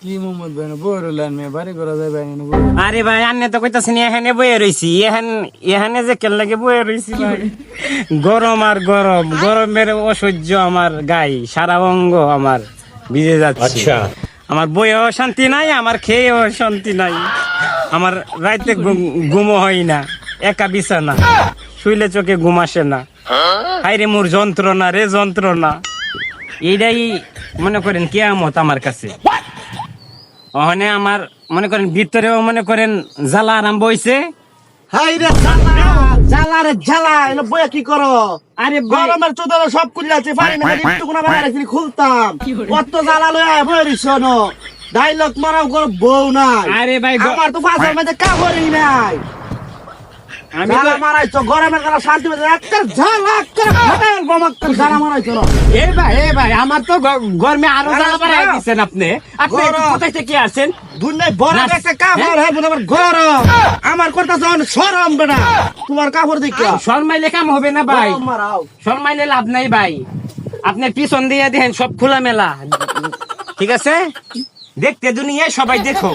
কি মোহাম্মদ ভাই না বই রইলেন মেয়ে বাড়ি করা যায় ভাই না বই আরে ভাই আন্নে তো কইতাছেন এখানে বয়ে রইছি এখানে যে কেল লাগে বয়ে রইছি ভাই গরম আর গরম গরমের অসহ্য আমার গায়ে সারা অঙ্গ আমার ভিজে যাচ্ছে আচ্ছা আমার বইয়েও শান্তি নাই আমার খেয়েও শান্তি নাই আমার রাইতে ঘুমও হয় না একা বিছানা শুইলে চোখে ঘুম আসে না হাইরে মোর যন্ত্রণা রে যন্ত্রণা এইটাই মনে করেন কিয়ামত আমার কাছে ওখানে আমার মনে করেন ভিতরেও মনে করেন জ্বালা আরম্ভ হইছে হাইরে জ্বালা রে জ্বালা এলো বইয়া কি করো আরে গরমের চোদলে সব খুলে আছে পারি না একটু কোনা বাইরে রাখি খুলতাম কত জ্বালা লয়ে বই রিছ ন ডাইলগ মারাও কর বউ নাই আরে ভাই আমার তো ফাঁসের মধ্যে কাপড়ই নাই আমি তো জ্বালা মারাইছো গরমের কারণে শান্তি পেতে একটা জ্বালা একটা ফাটাল গমাক্কার জ্বালা মারাইছো এ ভাই আমার তো গরমে আরো জ্বালা বাড়াই দিচ্ছেন আপনি আপনি কোথায় থেকে আসেন দুনিয়ায় বড় একটা কাপড় হ্যাঁ আমার গরম আমার কথা যখন সরম বেটা তোমার কাপড় দেখো শর্মাইলে কাম হবে না ভাই মারাও শর্মাইলে লাভ নাই ভাই আপনার পিছন দিয়ে দেখেন সব খোলা মেলা ঠিক আছে দেখতে দুনিয়ায় সবাই দেখো